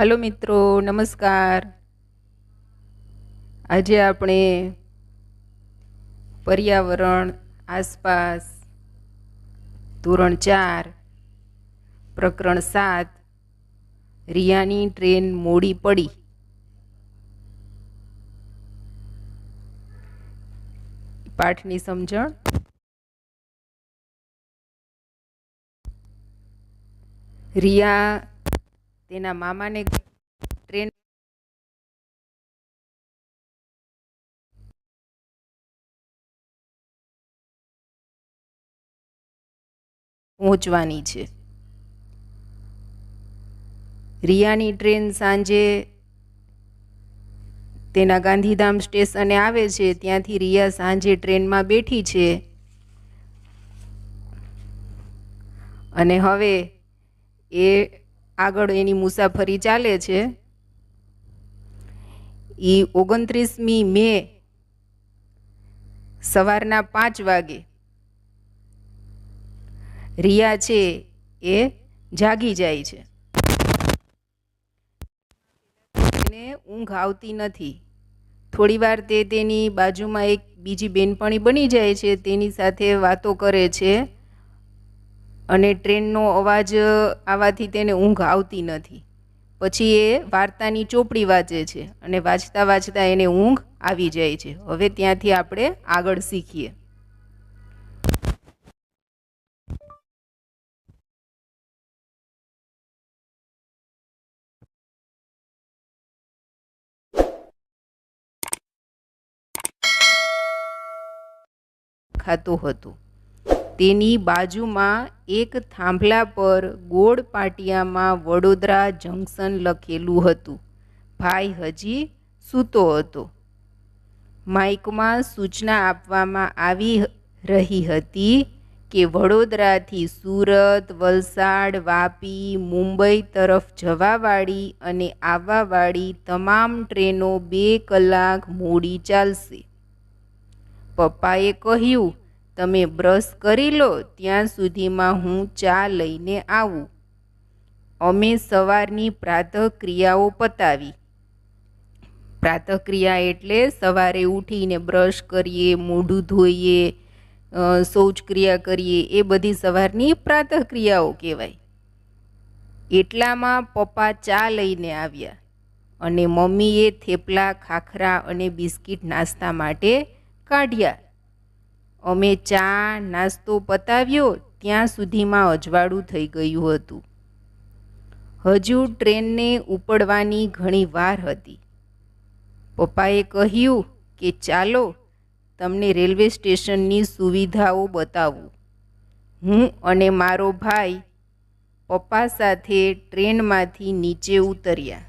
Hello मित्रों, नमस्कार। आज આપણે पर्यावरण आसपास ધોરણ 4 પ્રકરણ 7 રિયાની ટ્રેન મોડી પડી પાઠની સમજણ। રિયા તેના મામાને ટ્રેન પહોંચવાની છે। રિયાની ટ્રેન સાંજે તેના ગાંધીધામ સ્ટેશને આવે છે। ત્યાંથી રિયા સાંજે ટ્રેનમાં બેઠી છે અને હવે એ આગળ એની મુસાફરી ચાલે છે। એ 29મી મે સવારના 5 વાગે રિયા છે એ જાગી જાય છે। એને ઊંઘ આવતી નથી। થોડીવાર તે તેની બાજુમાં એક બીજી બેનપણી બની જાય છે, તેની સાથે વાતો કરે છે અને ટ્રેનનો અવાજ આવવાથી તેને ઊંઘ આવતી નથી। પછી એ વાર્તાની ચોપડી વાંચે છે અને વાંચતા વાંચતા એને ઊંઘ આવી જાય છે। હવે ત્યાંથી આપણે આગળ શીખીએ। ખાતું હતું તેની બાજુમાં એક થાંભલા પર ગોળ પાટિયામાં વડોદરા જંકશન લખેલું હતું। ભાઈ હજી સૂતો હતો। માઇકમાં સૂચના આપવામાં આવી રહી હતી કે વડોદરાથી સુરત, વલસાડ, વાપી, મુંબઈ તરફ જવાવાળી અને આવવાવાળી તમામ ટ્રેનો 2 કલાક મોડી ચાલશે। પપ્પાએ કહ્યું, તમે બ્રશ કરી લો, ત્યાં સુધીમાં હું ચા લઈને આવું। અમે સવારની પ્રાતઃક્રિયાઓ પતાવી। પ્રાતઃક્રિયા એટલે સવારે ઉઠીને બ્રશ કરીએ, મોઢું ધોઈએ, શૌચક્રિયા કરીએ, એ બધી સવારની પ્રાતઃક્રિયાઓ કહેવાય। એટલામાં પપ્પા ચા લઈને આવ્યા અને મમ્મીએ થેપલા, ખાખરા અને બિસ્કિટ નાસ્તા માટે કાઢ્યા। અમે ચા નાસ્તો પતાવ્યો ત્યાં સુધીમાં અજવાળું થઈ ગયું હતું। હજુ ટ્રેનને ઉપડવાની ઘણી વાર હતી। પપ્પાએ કહ્યું કે ચાલો તમને રેલવે સ્ટેશનની સુવિધાઓ બતાવું। હું અને મારો ભાઈ પપ્પા સાથે ટ્રેનમાંથી નીચે ઉતર્યા।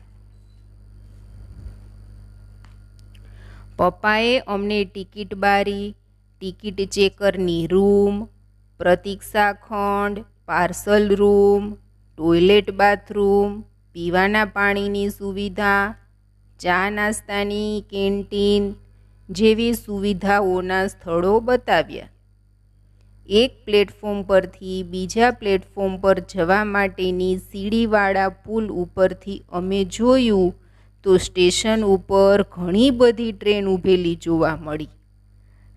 પપ્પાએ અમને ટિકિટ બારી, ટિકિટ ચેકરની રૂમ, પ્રતીક્ષા ખંડ, પાર્સલ રૂમ, ટોયલેટ બાથરૂમ, પીવાના પાણીની સુવિધા, ચા નાસ્તાની કેન્ટીન જેવી સુવિધાઓના સ્થળો બતાવ્યા। એક પ્લેટફોર્મ પરથી બીજા પ્લેટફોર્મ પર જવા માટેની સીડીવાળા પુલ ઉપરથી અમે જોયું તો સ્ટેશન ઉપર ઘણી બધી ટ્રેન ઊભેલી જોવા મળી।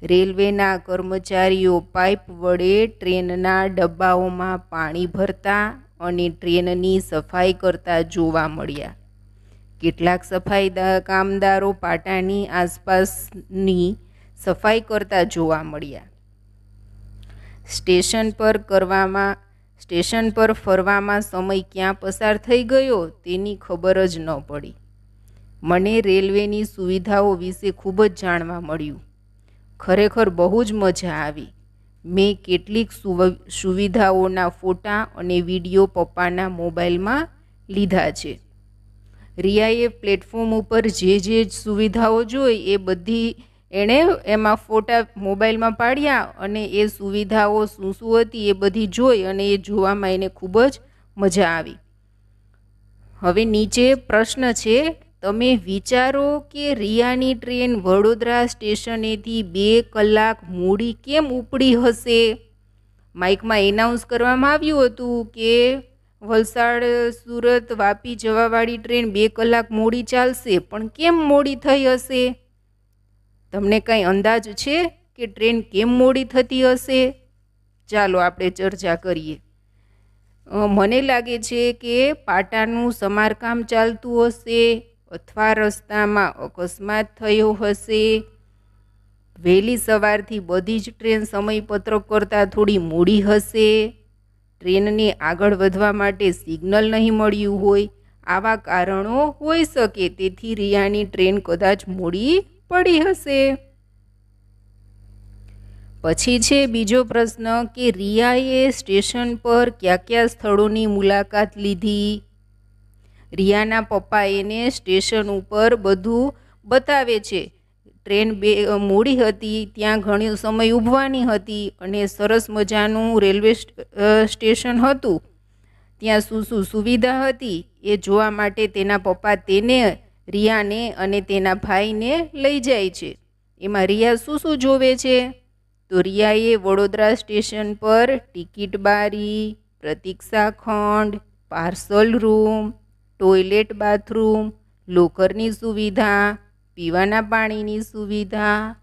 રેલવેના કર્મચારીઓ પાઇપ વડે ટ્રેનના ડબ્બાઓમાં પાણી ભરતા અને ટ્રેનની સફાઈ કરતા જોવા મળ્યા। કેટલાક સફાઈ કામદારો પાટાની આસપાસની સફાઈ કરતા જોવા મળ્યા। સ્ટેશન પર ફરવામાં સમય ક્યાં પસાર થઈ ગયો તેની ખબર જ ન પડી। મને રેલવેની સુવિધાઓ વિશે ખૂબ જ જાણવા મળ્યું। ખરેખર બહુ જ મજા આવી। મેં કેટલીક સુવિધાઓના ફોટા અને વિડીયો પપ્પાના મોબાઈલમાં લીધા છે। રિયાએ પ્લેટફોર્મ ઉપર જે સુવિધાઓ જોઈ એ બધી એણે એમાં ફોટા મોબાઈલમાં પાડ્યા અને એ સુવિધાઓ શું હતી એ બધી જોઈ અને એ જોવામાં એને ખૂબ જ મજા આવી। હવે નીચે પ્રશ્ન છે, તમે વિચારો કે રિયાની ટ્રેન વડોદરા સ્ટેશનેથી 2 કલાક મોડી કેમ ઉપડી હશે? માઇકમાં એનાઉન્સ કરવામાં આવ્યું હતું કે વલસાડ સુરત વાપી જવાવાળી ટ્રેન 2 કલાક મોડી ચાલશે, પણ કેમ મોડી થઈ હશે? તમને કંઈ અંદાજ છે કે ટ્રેન કેમ મોડી થતી હશે? ચાલો આપણે ચર્ચા કરીએ. મને લાગે છે કે પાટાનું સમારકામ ચાલતું હશે, અથવા રસ્તામાં અકસ્માત થયો હશે. વહેલી સવારથી બધી જ ટ્રેન સમયપત્રક કરતાં થોડી મોડી હશે. ટ્રેનને આગળ વધવા માટે સિગ્નલ નહીં મળ્યું હોય, આવા કારણો હોઈ શકે. તેથી રિયાની ટ્રેન કદાચ મોડી પડી હશે. પછી છે બીજો પ્રશ્ન કે રિયાએ સ્ટેશન પર કયા કયા સ્થળોની મુલાકાત લીધી? રિયાના પપ્પા એને સ્ટેશન ઉપર બધું બતાવે છે. ટ્રેન મોડી હતી, ત્યાં ઘણો સમય ઊભવાની હતી અને સરસ મજાનું રેલવે સ્ટેશન હતું. ત્યાં શું શું સુવિધા હતી એ જોવા માટે તેના પપ્પા તેને, રિયાને અને તેના ભાઈને લઈ જાય છે. એમાં રિયા શું શું જોવે છે? તો રિયાએ વડોદરા સ્ટેશન પર ટિકિટ બારી, પ્રતીક્ષા ખંડ, પાર્સલ રૂમ, ટોયલેટ બાથરૂમ, લોકરની સુવિધા, પીવાના પાણીની સુવિધા,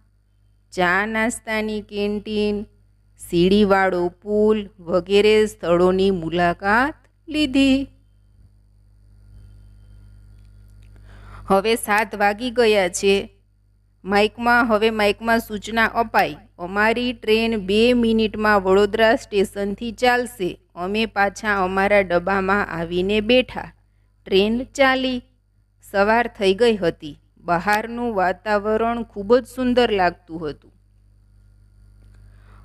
ચા નાસ્તાની કેન્ટીન, સીડીવાળો પુલ વગેરે સ્થળોની મુલાકાત લીધી. હવે 7 વાગી ગયા છે. માઇકમાં સૂચના અપાઈ, અમારી ટ્રેન 2 મિનિટમાં વડોદરા સ્ટેશનથી ચાલશે. અમે પાછા અમારા ડબ્બામાં આવીને બેઠા. ટ્રેન ચાલી. સવાર થઈ ગઈ હતી. બહારનું વાતાવરણ ખૂબ જ સુંદર લાગતું હતું.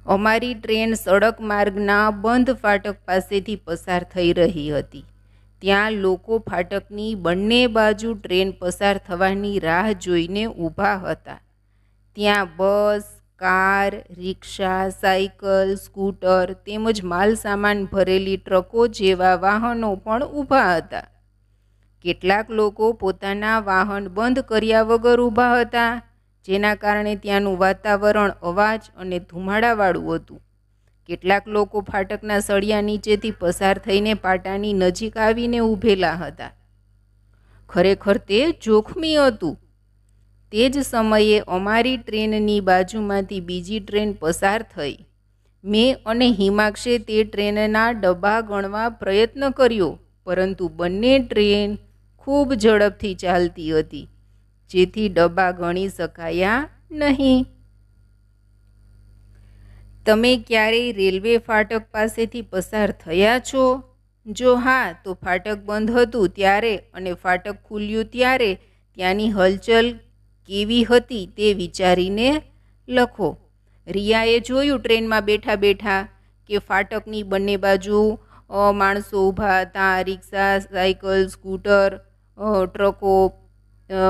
અમારી ટ્રેન સડક માર્ગના બંધ ફાટક પાસેથી પસાર થઈ રહી હતી. ત્યાં લોકો ફાટકની બંને બાજુ ટ્રેન પસાર થવાની રાહ જોઈને ઊભા હતા. ત્યાં બસ, કાર, રિક્ષા, સાયકલ, સ્કૂટર તેમજ માલ સામાન ભરેલી ટ્રકો જેવા વાહનો પણ ઊભા હતા. કેટલાક લોકો પોતાના વાહન બંધ કર્યા વગર ઊભા હતા, જેના કારણે ત્યાંનું વાતાવરણ અવાજ અને ધુમાડાવાળું હતું. કેટલાક લોકો ફાટકના સળિયા નીચેથી પસાર થઈને પાટાની નજીક આવીને ઊભેલા હતા. ખરેખર તે જોખમી હતું. તે જ સમયે અમારી ટ્રેનની બાજુમાંથી બીજી ટ્રેન પસાર થઈ. મેં અને હિમાક્ષે તે ટ્રેનના ડબ્બા ગણવા પ્રયત્ન કર્યો, પરંતુ બંને ટ્રેન ખૂબ ઝડપથી ચાલતી હતી, જેથી ડબ્બા ગણી શકાયા નહીં. તમે ક્યારેય રેલવે ફાટક પાસેથી પસાર થયા છો? જો હા, તો ફાટક બંધ હતું ત્યારે અને ફાટક ખુલ્યું ત્યારે ત્યાંની હલચલ કેવી હતી તે વિચારીને લખો. રિયાએ જોયું ટ્રેનમાં બેઠા બેઠા કે ફાટકની બંને બાજુ માણસો ઊભા હતા. રિક્ષા, સાયકલ, સ્કૂટર, ટ્રકો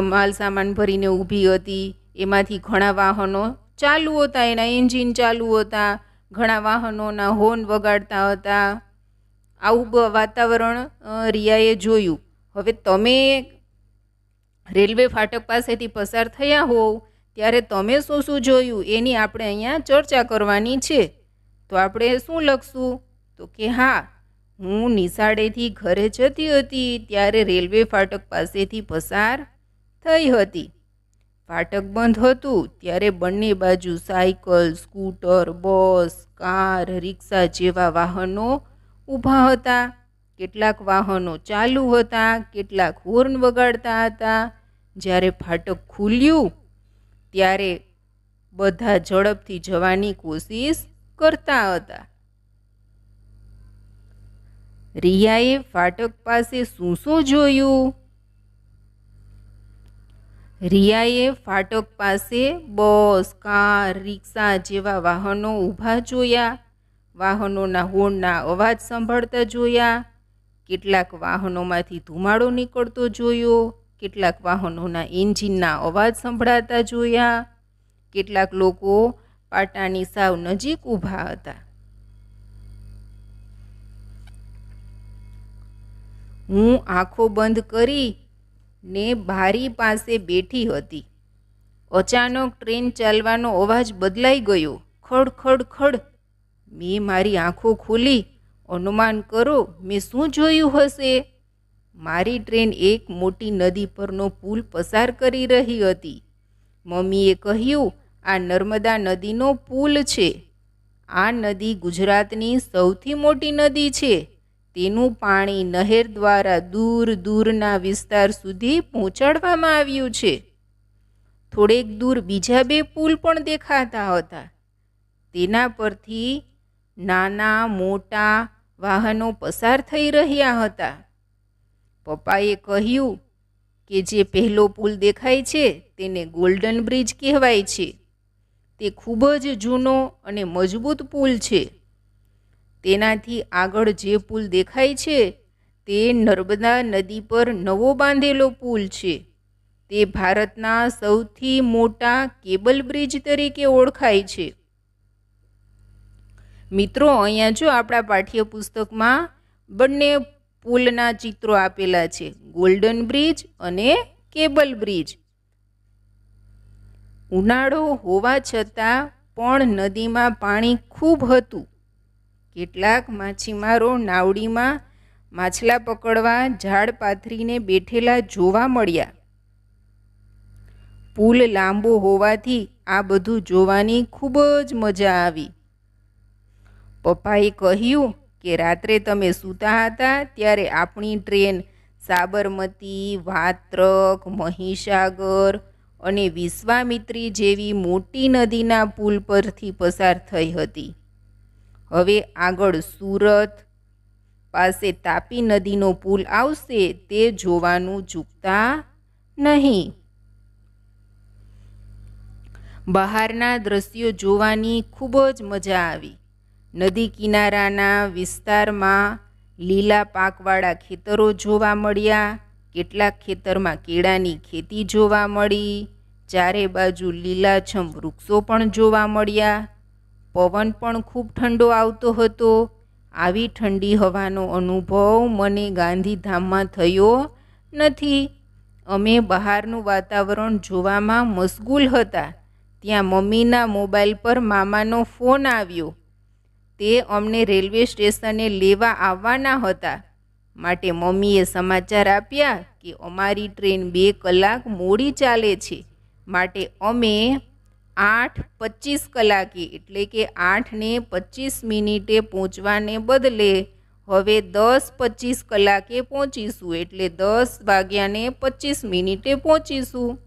માલ સામાન ભરીને ઊભી હતી. એમાંથી ઘણા વાહનો ચાલુ હતા, એના એન્જિન ચાલુ હતા, ઘણા વાહનોના હોર્ન વગાડતા હતા. આવું વાતાવરણ રિયાએ જોયું. હવે તમે રેલવે ફાટક પાસેથી પસાર થયા હોવ ત્યારે તમે શું શું જોયું એની આપણે અહીંયા ચર્ચા કરવાની છે. તો આપણે શું લખશું? તો કે હા, હું નિશાળેથી ઘરે જતી હતી ત્યારે રેલવે ફાટક પાસેથી પસાર થઈ હતી. ફાટક બંધ હતું ત્યારે બંને બાજુ સાયકલ, સ્કૂટર, બસ, કાર, રિક્ષા જેવા વાહનો ઊભા હતા. કેટલાક વાહનો ચાલુ હતા, કેટલાક હોર્ન વગાડતા હતા. જ્યારે ફાટક ખુલ્યું ત્યારે બધા ઝડપથી જવાની કોશિશ કરતા હતા. રિયાએ ફાટક પાસે શું શું જોયું? રિયાએ ફાટક પાસે બસ, કાર, રિક્ષા જેવા વાહનો ઊભા જોયા. વાહનોના હોર્નના અવાજ સાંભળતા જોયા. કેટલાક વાહનોમાંથી ધુમાડો નીકળતો જોયો. કેટલાક વાહનોના એન્જિનના અવાજ સંભળાતા જોયા. કેટલાક લોકો પાટાની સાવ નજીક ઊભા હતા. હું આંખો બંધ કરીને બારી પાસે બેઠી હતી. અચાનક ટ્રેન ચાલવાનો અવાજ બદલાઈ ગયો. ખડ ખડ ખડ. મેં મારી આંખો ખોલી અનુમાન કરો મેં શું જોયું હશે? મારી ટ્રેન એક મોટી નદી પરનો પુલ પસાર કરી રહી હતી. મમ્મીએ કહ્યું, આ નર્મદા નદીનો પુલ છે. આ નદી ગુજરાતની સૌથી મોટી નદી છે. તેનું પાણી નહેર દ્વારા દૂર દૂરના વિસ્તાર સુધી પહોંચાડવામાં આવ્યું છે. થોડેક દૂર બીજા 2 પુલ પણ દેખાતા હતા. તેના પરથી નાના મોટા વાહનો પસાર થઈ રહ્યા હતા. પપ્પાએ કહ્યું કે જે પહેલો પુલ દેખાય છે તેને ગોલ્ડન બ્રિજ કહેવાય છે. તે ખૂબ જ જૂનો અને મજબૂત પુલ છે. તેનાથી આગળ જે પુલ દેખાય છે તે નર્મદા નદી પર નવો બાંધેલો પુલ છે. તે ભારતના સૌથી મોટા કેબલ બ્રિજ તરીકે ઓળખાય છે. મિત્રો, અહીંયા જો આપણા પાઠ્યપુસ્તકમાં બંને પુલના ચિત્રો આપેલા છે, ગોલ્ડન બ્રિજ અને કેબલ બ્રિજ. ઉનાળો હોવા છતાં પણ નદીમાં પાણી ખૂબ હતું. કેટલાક માછીમારો નાવડીમાં માછલા પકડવા ઝાડ પાથરીને બેઠેલા જોવા મળ્યા. પુલ લાંબો હોવાથી આ બધું જોવાની ખૂબ જ મજા આવી. પપ્પાએ કહ્યું કે રાત્રે તમે સૂતા હતા ત્યારે આપણી ટ્રેન સાબરમતી, વાત્રક, મહીસાગર અને વિશ્વામિત્રી જેવી મોટી નદીના પુલ પરથી પસાર થઈ હતી. હવે આગળ સુરત પાસે તાપી નદીનો પુલ આવશે તે જોવાનું ચૂકતા નહીં. બહારના દ્રશ્યો જોવાની ખૂબ જ મજા આવી. નદી કિનારાના વિસ્તારમાં લીલા પાકવાળા ખેતરો જોવા મળ્યા. કેટલાક ખેતરમાં કેળાની ખેતી જોવા મળી. ચારે બાજુ લીલાછમ વૃક્ષો પણ જોવા મળ્યા. પવન પણ ખૂબ ઠંડો આવતો હતો. આવી ઠંડી હવાનો અનુભવ મને ગાંધીધામમાં થયો નથી. અમે બહારનું વાતાવરણ જોવામાં મશગુલ હતા. ત્યાં મમ્મીના મોબાઈલ પર મામાનો ફોન આવ્યો. તે અમને રેલવે સ્ટેશને લેવા આવવાના હતા. માટે મમ્મીએ સમાચાર આપ્યા કે અમારી ટ્રેન 2 કલાક મોડી ચાલે છે. માટે અમે 8:25 કલાકે એટલે કે 8:25 પહોંચવાને બદલે હવે 10:25 કલાકે પહોંચીશું, એટલે 10:25 પહોંચીશું.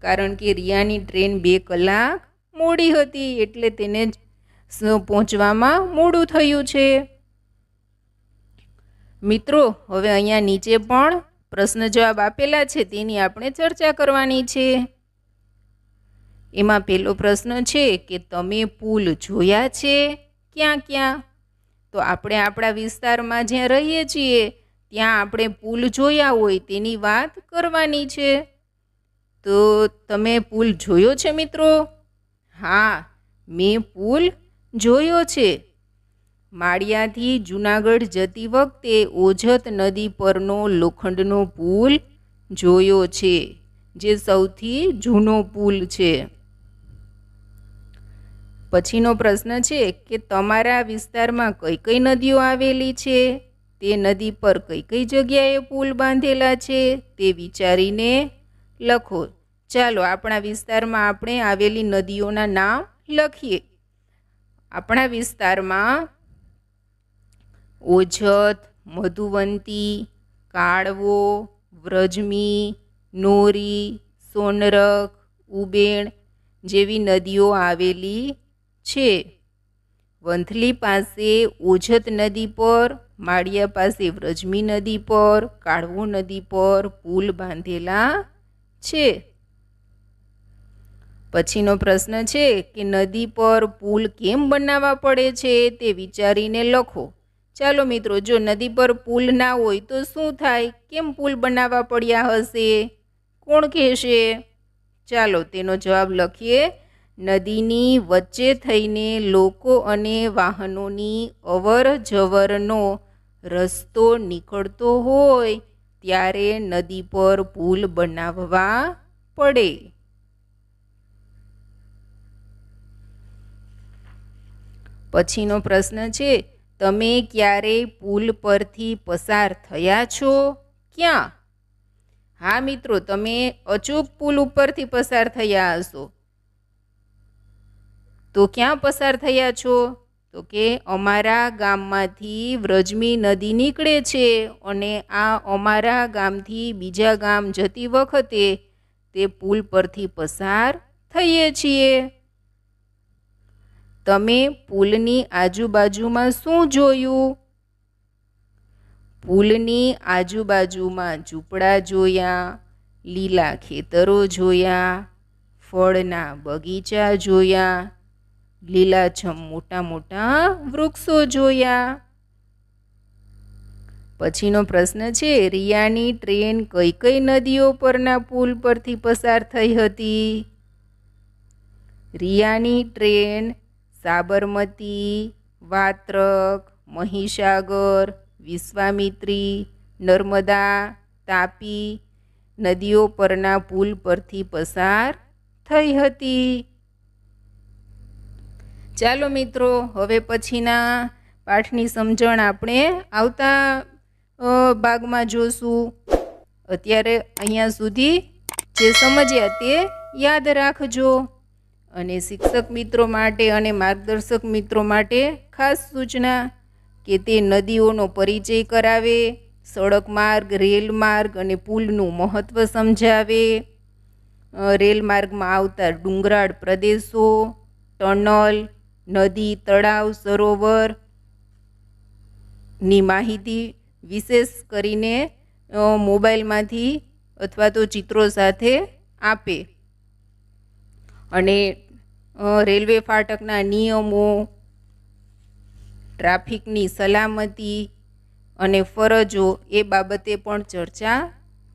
કારણ કે રિયાની ટ્રેન 2 કલાક મોડી હતી એટલે તેને પહોંચવામાં મોડું થયું છે. મિત્રો, હવે અહીંયા નીચે પણ પ્રશ્ન જવાબ આપેલા છે તેની આપણે ચર્ચા કરવાની છે. એમાં પહેલો પ્રશ્ન છે કે તમે પુલ જોયા છે ક્યાં ક્યાં? તો આપણે આપણા વિસ્તારમાં જ્યાં રહીએ છીએ ત્યાં આપણે પુલ જોયા હોય તેની વાત કરવાની છે. તો તમે પુલ જોયો છે મિત્રો? હા, મેં પુલ જોયો છે. માળિયાથી જૂનાગઢ જતી વખતે ઓજત નદી પરનો લોખંડનો પુલ જોયો છે, જે સૌથી જૂનો પુલ છે. પછીનો પ્રશ્ન છે કે તમારા વિસ્તારમાં કઈ કઈ નદીઓ આવેલી છે? તે નદી પર કઈ કઈ જગ્યાએ પુલ બાંધેલા છે તે વિચારીને લખો. ચાલો આપણા વિસ્તારમાં આપણે આવેલી નદીઓના નામ લખીએ. આપણા વિસ્તારમાં ઓજત, મધુવંતી, કાળવો, વ્રજમી, નોરી, સોનરખ, ઉબેણ જેવી નદીઓ આવેલી છે. વંથલી પાસે ઓજત નદી પર, માળિયા પાસે વ્રજમી નદી પર, કાળવો નદી પર પુલ બાંધેલા છે. પછીનો પ્રશ્ન છે કે નદી પર પુલ કેમ બનાવવા પડે છે તે વિચારીને લખો. ચાલો મિત્રો, જો નદી પર પુલ ના હોય તો શું થાય? કેમ પુલ બનાવવા પડ્યા હશે? કોણ કહેશે? ચાલો તેનો જવાબ લખીએ. નદીની વચ્ચે થઈને લોકો અને વાહનોની અવર જવરનો રસ્તો નીકળતો હોય ત્યારે નદી પર પુલ બનાવવા પડે. પછીનો પ્રશ્ન છે તમે ક્યારેય પુલ પરથી પસાર થયા છો? ક્યાં? હા મિત્રો, તમે અચૂક પુલ ઉપરથી પસાર થયા હશો. તો ક્યાં પસાર થયા છો? તો કે અમારા ગામમાંથી વ્રજમી નદી નીકળે છે અને આ અમારા ગામથી બીજા ગામ જતી વખતે તે પુલ પરથી પસાર થઈએ છીએ. તમે પુલની આજુબાજુમાં શું જોયું? પુલની આજુબાજુમાં ઝૂંપડા જોયા, લીલા ખેતરો જોયા, ફળના બગીચા જોયા, લીલાછમ મોટા મોટા વૃક્ષો જોયા. પછીનો પ્રશ્ન છે, રિયાની ટ્રેન કઈ કઈ નદીઓ પરના પુલ પરથી પસાર થઈ હતી? રિયાની ટ્રેન સાબરમતી, વાત્રક, મહીસાગર, વિશ્વામિત્રી, નર્મદા, તાપી નદીઓ પરના પુલ પરથી પસાર થઈ હતી. ચાલો મિત્રો, હવે પછીના પાઠની સમજણ આપણે આવતા ભાગમાં જોશું. અત્યારે અહીંયા સુધી જે સમજ્યા તે યાદ રાખજો. અને શિક્ષક મિત્રો માટે અને માર્ગદર્શક મિત્રો માટે ખાસ સૂચના કે તે નદીઓનો પરિચય કરાવે, સડક માર્ગ, રેલ માર્ગ અને પુલનું મહત્ત્વ સમજાવે, રેલ માર્ગમાં આવતા ડુંગરાળ પ્રદેશો, ટનલ, નદી, તળાવ, સરોવરની માહિતી વિશેષ કરીને મોબાઈલમાંથી અથવા તો ચિત્રો સાથે આપે. અને રેલવે ફાટકના નિયમો, ટ્રાફિકની સલામતી અને ફરજો એ બાબતે પણ ચર્ચા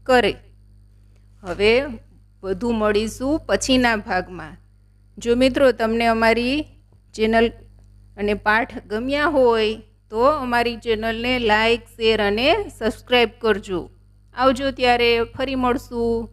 કરે. હવે વધુ મળીશું પછીના ભાગમાં. જો મિત્રો તમને અમારી ચેનલ અને પાઠ ગમ્યા હોય તો અમારી ચેનલને લાઈક, શેર અને સબસ્ક્રાઈબ કરજો. આવજો, ત્યારે ફરી મળશું.